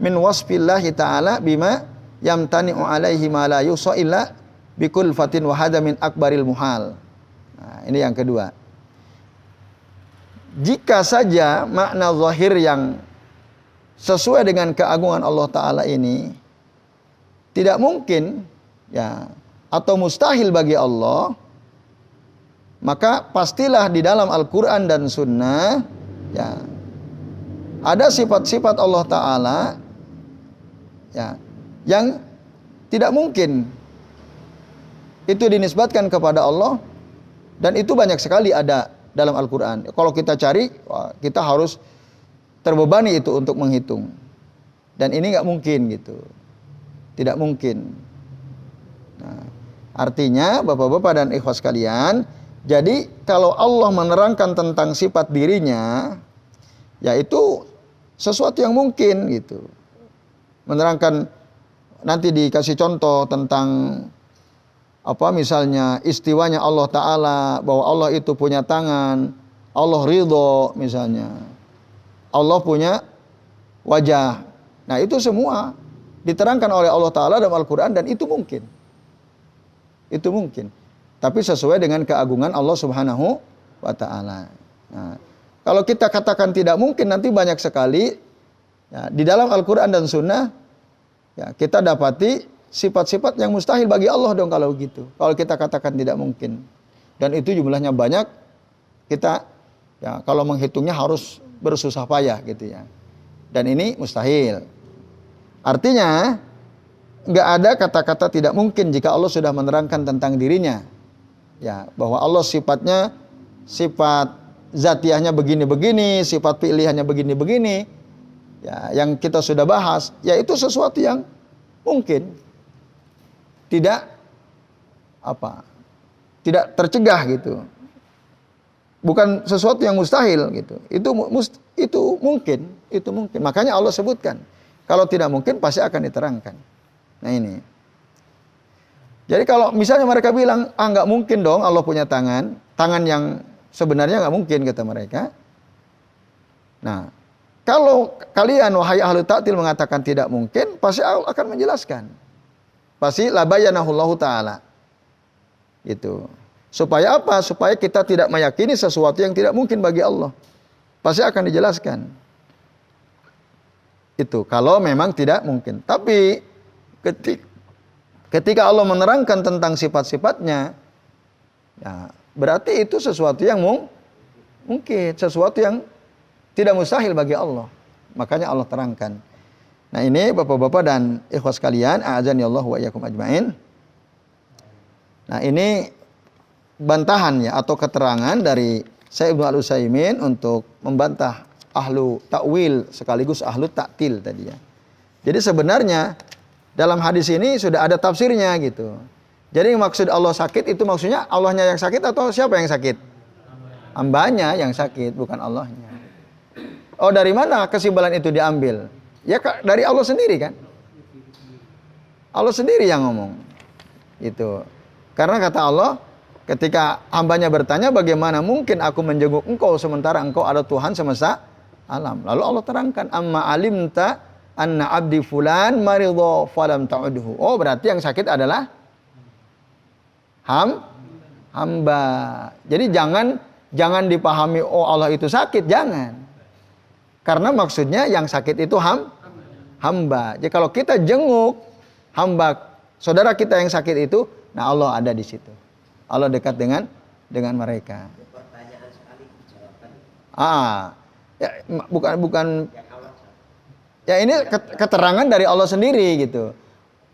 Speaker 1: min wasfillahi ta'ala bima yamtani'u alaihi ma la yusa illa bikul fatin wahada min akbaril muhal. Nah, ini yang kedua. Jika saja makna zahir yang sesuai dengan keagungan Allah Ta'ala ini tidak mungkin, ya, atau mustahil bagi Allah, maka pastilah di dalam Al-Quran dan Sunnah, ya, ada sifat-sifat Allah Ta'ala, ya, yang tidak mungkin itu dinisbatkan kepada Allah, dan itu banyak sekali ada dalam Al-Quran. Kalau kita cari, kita harus terbebani itu untuk menghitung. Dan ini nggak mungkin gitu. Tidak mungkin. Nah, artinya Bapak-bapak dan ikhwas sekalian, jadi kalau Allah menerangkan tentang sifat dirinya, yaitu sesuatu yang mungkin gitu. Menerangkan, nanti dikasih contoh tentang apa misalnya istiwanya Allah Ta'ala, bahwa Allah itu punya tangan, Allah ridho misalnya, Allah punya wajah. Nah, itu semua diterangkan oleh Allah Ta'ala dalam Al-Quran, dan itu mungkin. Itu mungkin. Tapi sesuai dengan keagungan Allah Subhanahu wa Ta'ala. Nah, kalau kita katakan tidak mungkin, nanti banyak sekali, ya, di dalam Al-Quran dan Sunnah, ya, kita dapati sifat-sifat yang mustahil bagi Allah dong kalau gitu. Kalau kita katakan tidak mungkin. Dan itu jumlahnya banyak, kita, ya, kalau menghitungnya harus bersusah payah gitu ya. Dan ini mustahil. Artinya nggak ada kata-kata tidak mungkin jika Allah sudah menerangkan tentang dirinya. Ya, bahwa Allah sifatnya, sifat zatiahnya begini-begini, sifat pilihannya begini-begini. Ya, yang kita sudah bahas, ya itu sesuatu yang mungkin. Tidak tercegah gitu. Bukan sesuatu yang mustahil gitu. Itu mungkin. Makanya Allah sebutkan. Kalau tidak mungkin pasti akan diterangkan. Nah, ini. Jadi kalau misalnya mereka bilang, nggak mungkin dong Allah punya tangan yang sebenarnya nggak mungkin, kata mereka. Nah, kalau kalian wahai ahli ta'til mengatakan tidak mungkin, pasti Allah akan menjelaskan. Pasti labayanahullahu ta'ala. Itu. Supaya apa? Supaya kita tidak meyakini sesuatu yang tidak mungkin bagi Allah. Pasti akan dijelaskan. Itu. Kalau memang tidak mungkin. Tapi ketika Allah menerangkan tentang sifat-sifatnya, ya, berarti itu sesuatu yang mungkin. Sesuatu yang tidak mustahil bagi Allah. Makanya Allah terangkan. Nah, ini Bapak-bapak dan ikhwas sekalian, a'adzani Allah wa iyyakum ajmain. Nah, ini bantahan, ya, atau keterangan dari Syekh Ibnu Al-Utsaimin untuk membantah ahlu ta'wil sekaligus ahlu ta'til tadi, ya. Jadi sebenarnya dalam hadis ini sudah ada tafsirnya gitu. Jadi maksud Allah sakit itu maksudnya Allahnya yang sakit atau siapa yang sakit? Hambanya yang sakit, bukan Allahnya. Oh, dari mana kesimpulan itu diambil? Ya, dari Allah sendiri kan. Allah sendiri yang ngomong. Itu. Karena kata Allah, ketika hambanya bertanya, bagaimana mungkin aku menjenguk engkau sementara engkau ada Tuhan semesta alam. Lalu Allah terangkan, amma alimta anna abdi fulan maridho falam ta'udhu. Oh, berarti yang sakit adalah hamba. Jadi jangan dipahami oh Allah itu sakit, jangan. Karena maksudnya yang sakit itu hamba. Jadi kalau kita jenguk hamba saudara kita yang sakit itu, nah Allah ada di situ. Allah dekat dengan mereka.
Speaker 2: Pertanyaan sekali jawaban.
Speaker 1: Ya, bukan. Ya ini keterangan dari Allah sendiri gitu.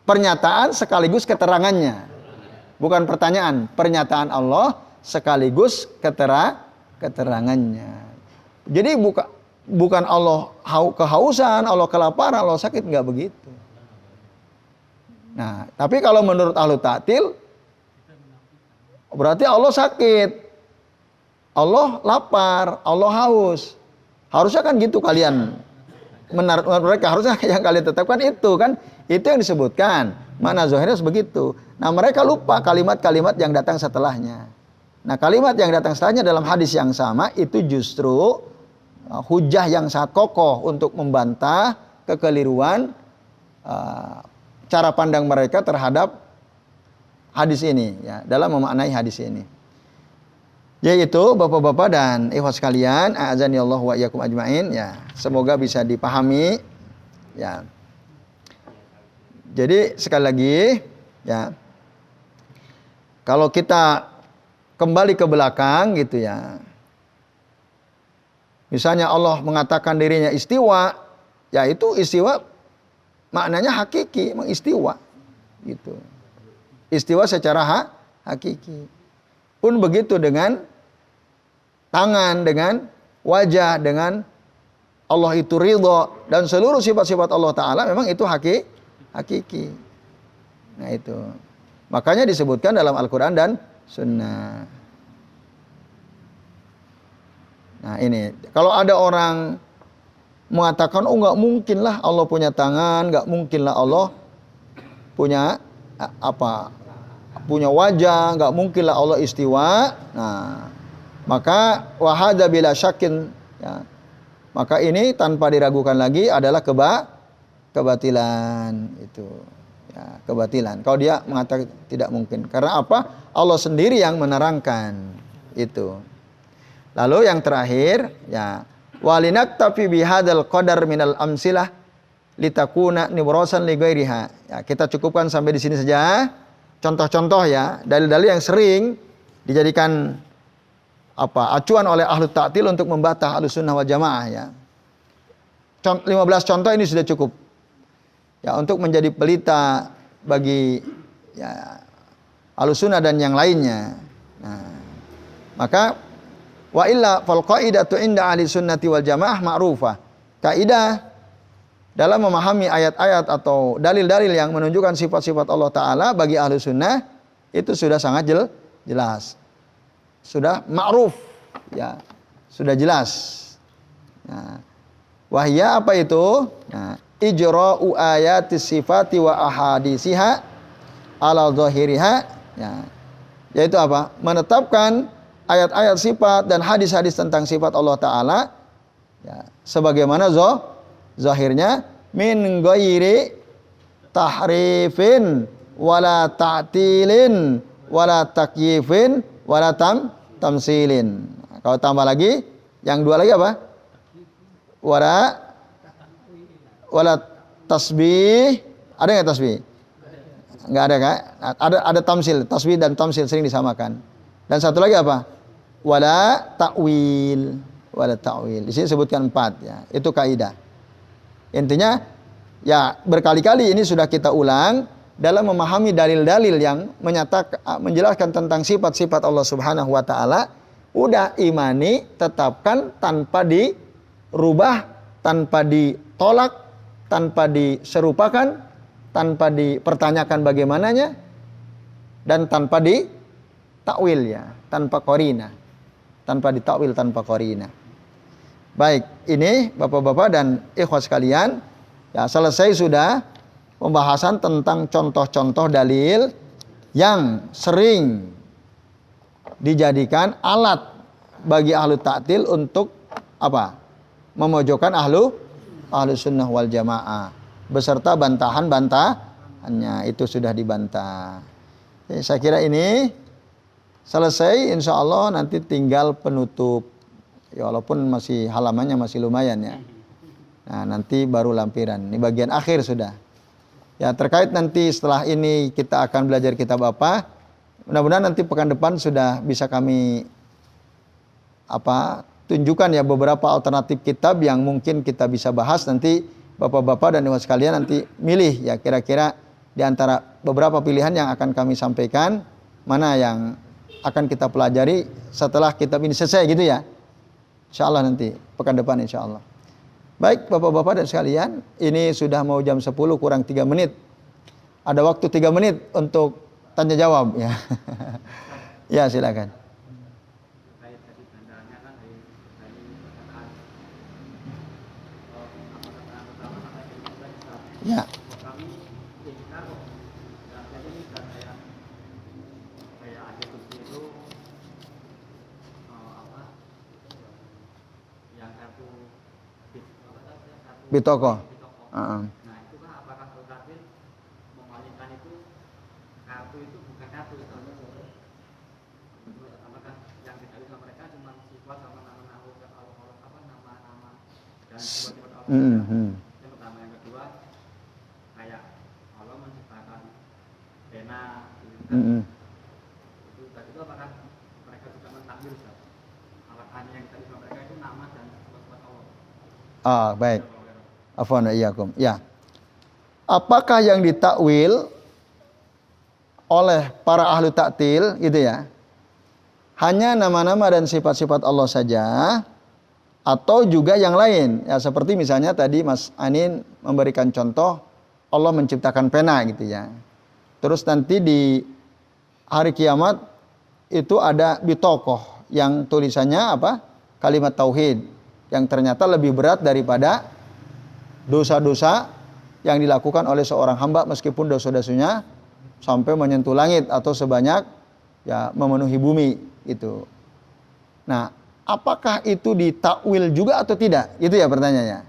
Speaker 1: Pernyataan sekaligus keterangannya. Bukan pertanyaan, pernyataan Allah sekaligus keterangannya. Jadi bukan Allah kehausan, Allah kelaparan, Allah sakit, enggak begitu. Nah, tapi kalau menurut ahlu ta'til berarti Allah sakit, Allah lapar, Allah haus. Harusnya kan gitu kalian. Menurut mereka harusnya yang kalian tetapkan itu kan, itu yang disebutkan. Mana zahirnya begitu. Nah, mereka lupa kalimat-kalimat yang datang setelahnya. Nah, kalimat yang datang setelahnya dalam hadis yang sama itu justru hujah yang sangat kokoh untuk membantah kekeliruan cara pandang mereka terhadap hadis ini ya, dalam memaknai hadis ini. Yaitu Bapak-bapak dan ikhwas sekalian, a'azani Allah wa iyyakum ajmain ya. Semoga bisa dipahami ya. Jadi sekali lagi ya, kalau kita kembali ke belakang gitu ya. Misalnya Allah mengatakan dirinya istiwa, ya itu istiwa maknanya hakiki, mengistiwa gitu. Istiwa secara hakiki. Pun begitu dengan tangan, dengan wajah, dengan Allah itu ridho, dan seluruh sifat-sifat Allah Ta'ala memang itu hakiki. Nah itu. Makanya disebutkan dalam Al-Quran dan Sunnah. Nah ini. Kalau ada orang mengatakan, oh nggak mungkin lah Allah punya tangan, nggak mungkin lah Allah punya punya wajah, nggak mungkin lah Allah istiwa. Nah, maka wahada bila syakin ya, maka ini tanpa diragukan lagi adalah kebatilan itu ya, kebatilan kalau dia mengatakan tidak mungkin. Karena apa? Allah sendiri yang menerangkan itu. Lalu yang terakhir ya, walinaktafi bihadzal qadar minal amsilah litakuna nibrasan li ghairiha. Ya, kita cukupkan sampai di sini saja. Contoh-contoh ya, dalil-dalil yang sering dijadikan acuan oleh ahlu ta'til untuk membantah ahlu sunnah wal jamaah ya. 15 contoh ini sudah cukup ya untuk menjadi pelita bagi ya ahlu sunnah dan yang lainnya. Nah, maka wa illa fal qaidatu inda ahli sunnati wal jamaah ma'rufah. Kaidah dalam memahami ayat-ayat atau dalil-dalil yang menunjukkan sifat-sifat Allah Ta'ala bagi ahlu sunnah itu sudah sangat jelas. Sudah ma'ruf ya, sudah jelas. Nah, wahya apa itu? Nah, ijra'u ayatis sifati wa ahadisiha ala zahiriha ya. Yaitu apa? Menetapkan ayat-ayat sifat dan hadis-hadis tentang sifat Allah Ta'ala ya, sebagaimana zahirnya min ghairi tahrifin wala ta'tilin wala takyifin wala tamsilin. Kalau tambah lagi, yang dua lagi apa? Wala tasbih. Ada nggak tasbih? Nggak ada kan? Ada tamsil. Tasbih dan tamsil sering disamakan. Dan satu lagi apa? Wala ta'wil. Di sini sebutkan 4 ya. Itu kaidah. Intinya ya berkali-kali ini sudah kita ulang dalam memahami dalil-dalil yang menjelaskan tentang sifat-sifat Allah Subhanahu wa taala, udah imani, tetapkan tanpa dirubah, tanpa ditolak, tanpa diserupakan, tanpa dipertanyakan bagaimananya, dan tanpa ditakwil ya, tanpa qorina. Tanpa ditakwil, tanpa qorina. Baik, ini Bapak-bapak dan ikhwas sekalian, ya selesai sudah pembahasan tentang contoh-contoh dalil yang sering dijadikan alat bagi ahlu ta'til untuk apa? memojokkan ahlu sunnah wal jamaah beserta bantahannya itu sudah dibantah. Jadi saya kira ini selesai, insya Allah nanti tinggal penutup. Ya walaupun masih halamannya masih lumayan ya. Nah nanti baru lampiran. Ini bagian akhir sudah. Ya terkait nanti setelah ini kita akan belajar kitab apa. Mudah-mudahan nanti pekan depan sudah bisa kami tunjukkan ya beberapa alternatif kitab yang mungkin kita bisa bahas. Nanti bapak-bapak dan ibu sekalian nanti milih ya kira-kira di antara beberapa pilihan yang akan kami sampaikan mana yang akan kita pelajari setelah kitab ini selesai gitu ya. Insya Allah nanti pekan depan insya Allah. Baik bapak-bapak dan sekalian, ini sudah mau jam 10 kurang 3 menit. Ada waktu 3 menit untuk tanya jawab ya. Ya silakan. Ya. Bitoko.
Speaker 2: Nah, itu kan apakah Al-Kafir memalingkan itu kartu itu bukan kartu itu. Apakah yang dikali sama mereka cuma sifat sama nama-nama nama-nama dan sifat-sifat Allah. Yang pertama, yang kedua kayak Allah menciptakan pena itu tadi itu apakah mereka juga mentakbir Ustaz? Apakah yang dikali sama mereka itu nama dan sifat-sifat Allah?
Speaker 1: Baik. Afwan wa iyyakum. Ya. Apakah yang ditakwil oleh para ahli taktil gitu ya? Hanya nama-nama dan sifat-sifat Allah saja atau juga yang lain? Ya seperti misalnya tadi Mas Anin memberikan contoh Allah menciptakan pena gitu ya. Terus nanti di hari kiamat itu ada bitokoh yang tulisannya kalimat tauhid yang ternyata lebih berat daripada dosa-dosa yang dilakukan oleh seorang hamba meskipun dosa-dosanya sampai menyentuh langit atau sebanyak ya memenuhi bumi itu. Nah, apakah itu ditakwil juga atau tidak? Itu ya pertanyaannya.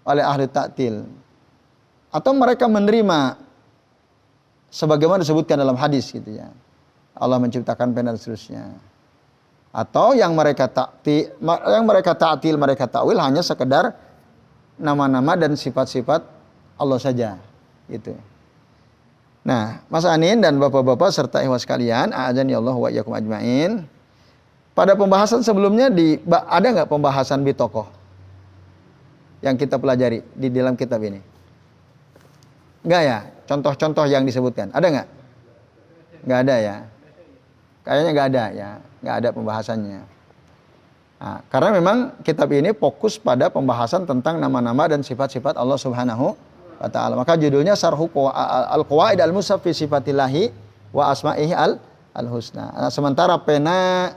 Speaker 1: Oleh ahli taktil. Atau mereka menerima sebagaimana disebutkan dalam hadis gitu ya. Allah menciptakan pena dan seterusnya. Atau yang mereka taktil, mereka takwil hanya sekedar nama-nama dan sifat-sifat Allah saja gitu. Nah, Mas Anin dan bapak-bapak serta ikhwas sekalian, a'adzani Allah wa iyyakum ajmain. Pada pembahasan sebelumnya ada nggak pembahasan bitokoh yang kita pelajari di dalam kitab ini? Enggak ya? Contoh-contoh yang disebutkan ada nggak? Nggak ada ya. Kayaknya nggak ada ya, nggak ada pembahasannya. Nah, karena memang kitab ini fokus pada pembahasan tentang nama-nama dan sifat-sifat Allah Subhanahu wa taala. Maka judulnya Syarhu Al-Qawaid Al-Musaf fi Sifatillahi wa Asma'ihi Al-Husna. Nah, sementara pena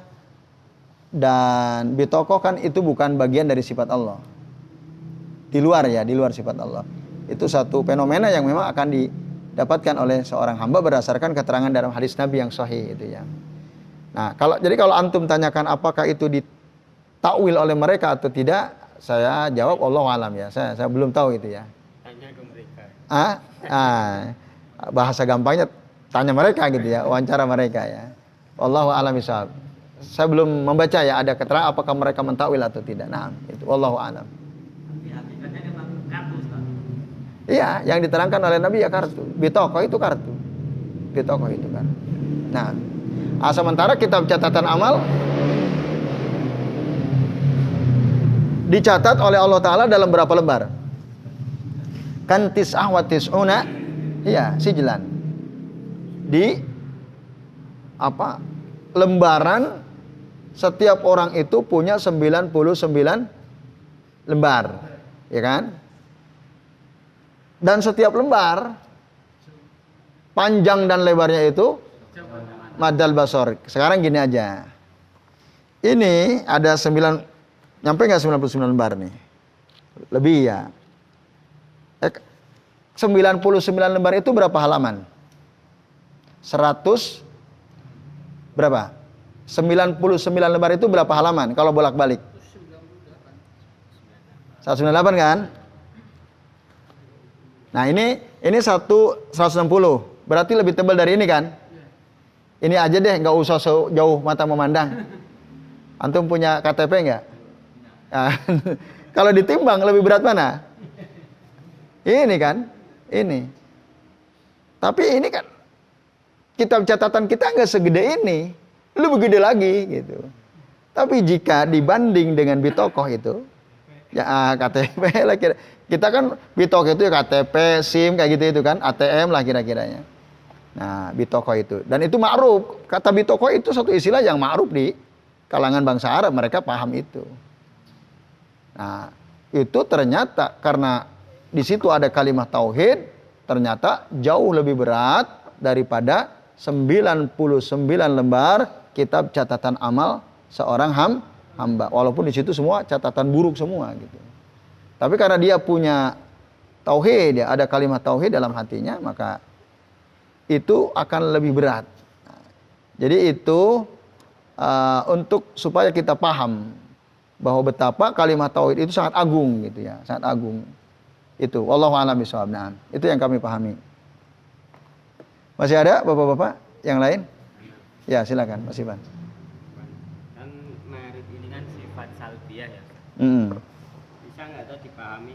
Speaker 1: dan bitokoh kan itu bukan bagian dari sifat Allah. Di luar sifat Allah. Itu satu fenomena yang memang akan didapatkan oleh seorang hamba berdasarkan keterangan dalam hadis Nabi yang sahih itu ya. Nah, kalau antum tanyakan apakah itu ditakwil oleh mereka atau tidak, saya jawab wallahu alam ya. Saya belum tahu itu ya.
Speaker 2: Tanya ke mereka.
Speaker 1: Bahasa gampangnya tanya mereka gitu ya, wawancara mereka ya. Wallahu alam bishawab. Saya belum membaca ya ada keterangan apakah mereka mentakwil atau tidak. Nah, itu wallahu alam.
Speaker 2: Hakikatnya memang kartu Ustaz.
Speaker 1: Iya, yang diterangkan oleh Nabi ya kartu. Bitokoh itu kartu. Nah, sementara kitab catatan amal dicatat oleh Allah Ta'ala dalam berapa lembar? Kan tis'ah wa tis'una. Iya, sijlan. Di lembaran setiap orang itu punya 99 lembar. Ya kan? Dan setiap lembar panjang dan lebarnya itu madal basor. Sekarang gini aja. Ini ada 9, nyampe nggak 99 lembar nih? Lebih ya. 99 lembar itu berapa halaman? 100 berapa? 99 lembar itu berapa halaman kalau bolak-balik? 198 kan? Nah ini 160. Berarti lebih tebal dari ini kan? Ini aja deh, nggak usah jauh mata memandang. Antum punya KTP nggak? Nah, kalau ditimbang lebih berat mana? Ini kan? Ini. Tapi ini kan kitab catatan kita nggak segede ini, lebih gede lagi gitu. Tapi jika dibanding dengan bitokoh itu, ya KTP lah kira. Kita kan bitokoh itu ya KTP, SIM kayak gitu itu kan, ATM lah kira-kiranya. Nah, bitokoh itu. Dan itu ma'ruf. Kata bitokoh itu satu istilah yang ma'ruf di kalangan bangsa Arab, mereka paham itu. Nah, itu ternyata karena di situ ada kalimat tauhid, ternyata jauh lebih berat daripada 99 lembar kitab catatan amal seorang hamba. Walaupun di situ semua catatan buruk semua gitu. Tapi karena dia punya tauhid, ya, ada kalimat tauhid dalam hatinya, maka itu akan lebih berat. Jadi itu untuk supaya kita paham bahwa betapa kalimat tauhid itu sangat agung gitu ya, sangat agung. Itu wallahu a'lam bishawab. Nah, itu yang kami pahami. Masih ada Bapak-bapak yang lain? Ya, silakan Mas Ivan.
Speaker 3: Kan merit ini kan sifat salbiyah ya. Bisa nggak tuh dipahami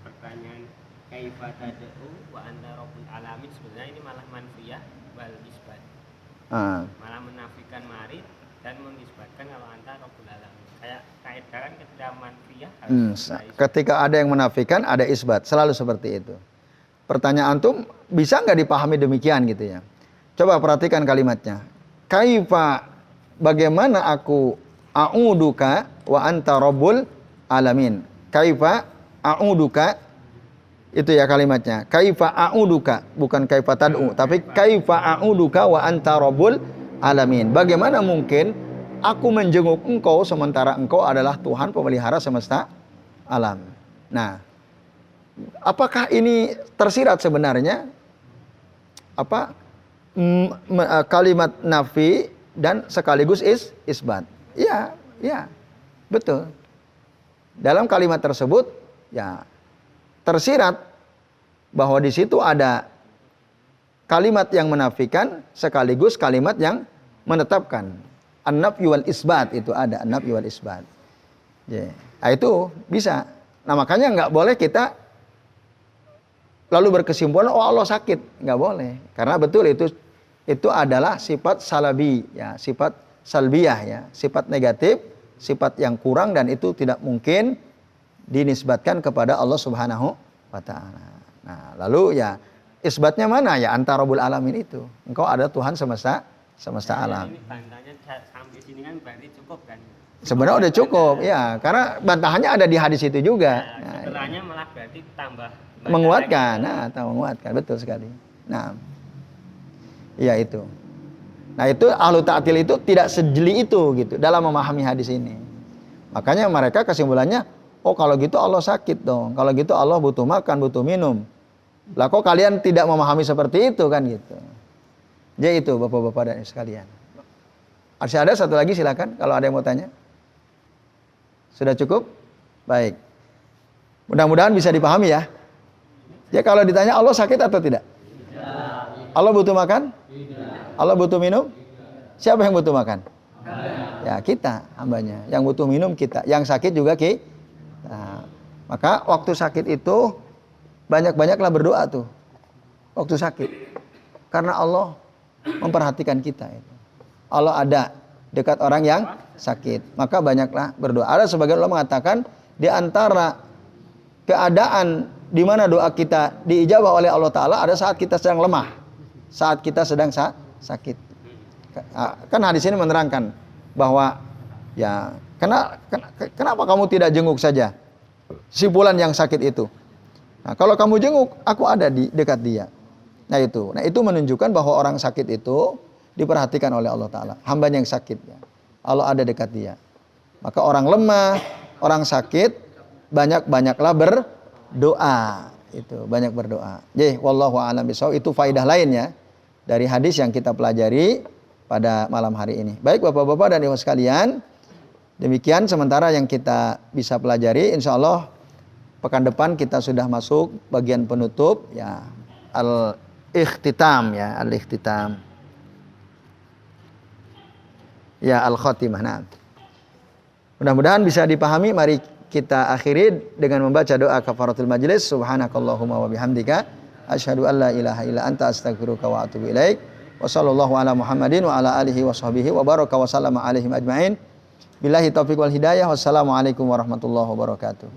Speaker 3: pertanyaan kaifa tad'u wa anta rabbul alamin, sebenarnya ini malah manfiyah wal isbat. Malah menafikan marid dan mengisbatkan kalau anta rabbul alamin. Kayak kaidah kan ketika manfiyah
Speaker 1: ketika ada yang menafikan ada isbat, selalu seperti itu. Pertanyaan antum bisa nggak dipahami demikian gitu ya? Coba perhatikan kalimatnya. Kaifa, bagaimana aku a'uduka wa anta rabbul alamin. Kaifa a'uduka, itu ya kalimatnya. Kaifa a'uduka, bukan kaifa tad'u, tapi kaifa a'uduka wa anta rabbul alamin. Bagaimana mungkin aku menjenguk engkau sementara engkau adalah Tuhan pemelihara semesta alam. Nah, apakah ini tersirat sebenarnya kalimat nafi dan sekaligus isbat? Iya, betul. Dalam kalimat tersebut ya tersirat bahwa di situ ada kalimat yang menafikan sekaligus kalimat yang menetapkan. An-nafyu wal isbat, itu ada an-nafyu wal isbat. Yeah. Nah, itu bisa. Nah, makanya nggak boleh kita lalu berkesimpulan oh Allah sakit, nggak boleh. Karena betul itu adalah sifat salabi ya, sifat salbiyah ya, sifat negatif, sifat yang kurang dan itu tidak mungkin dinisbatkan kepada Allah Subhanahu wa taala. Nah, lalu ya isbatnya mana ya? Antara Rabbul Alamin itu. Engkau ada Tuhan semesta alam.
Speaker 3: Ini bantahnya sampai sini kan berarti cukup kan?
Speaker 1: Sebenarnya udah cukup ya, karena bantahannya ada di hadis itu juga.
Speaker 3: Nah, setelahnya malah berarti tambah
Speaker 1: menguatkan. Menguatkan, betul sekali. Nah, iya itu. Nah, itu ahlu ta'til itu tidak sejeli itu gitu dalam memahami hadis ini. Makanya mereka kesimpulannya, oh kalau gitu Allah sakit dong. Kalau gitu Allah butuh makan, butuh minum. Lah kok kalian tidak memahami seperti itu kan gitu. Jadi itu Bapak-bapak dan sekalian. Masih ada satu lagi silakan kalau ada yang mau tanya. Sudah cukup? Baik. Mudah-mudahan bisa dipahami ya. Ya kalau ditanya Allah sakit atau tidak? Tidak. Allah butuh makan? Tidak. Allah butuh minum? Tidak. Siapa yang butuh makan? Tidak. Ya kita, hambanya. Yang butuh minum kita. Yang sakit juga kita. Nah, maka waktu sakit itu banyak-banyaklah berdoa tuh. Waktu sakit. Karena Allah memperhatikan kita itu. Allah ada dekat orang yang sakit. Maka banyaklah berdoa. Ada sebagian ulama mengatakan di antara keadaan di mana doa kita diijabah oleh Allah Ta'ala ada saat kita sedang lemah. Saat kita sedang sakit. Kan hadis ini menerangkan bahwa ya kenapa kamu tidak jenguk saja si fulan yang sakit itu. Nah, kalau kamu jenguk, aku ada di dekat dia. Nah itu menunjukkan bahwa orang sakit itu diperhatikan oleh Allah Ta'ala. Hambanya yang sakit ya. Allah ada dekat dia. Maka orang lemah, orang sakit, banyaklah berdoa. Itu banyak berdoa. Jadi wallahu a'lam bishawab, itu faidah lainnya dari hadis yang kita pelajari pada malam hari ini. Baik Bapak-bapak dan Ibu sekalian, Demikian sementara yang kita bisa pelajari. Insya Allah pekan depan kita sudah masuk bagian penutup ya, al-ikhtitam ya, al-ikhtitam. Ya, al-khatimah. Nah, mudah-mudahan bisa dipahami. Mari kita akhiri dengan membaca doa kafaratul majlis. Subhanakallahumma wa bihamdika asyhadu an la ilaha illa anta astaghfiruka wa atubu ilaik. Wa sallallahu ala Muhammadin wa ala alihi wa sahbihi wa baraka wa sallama alaihim ajmain. Billahi taufiq wal hidayah. Wassalamualaikum warahmatullahi wabarakatuh.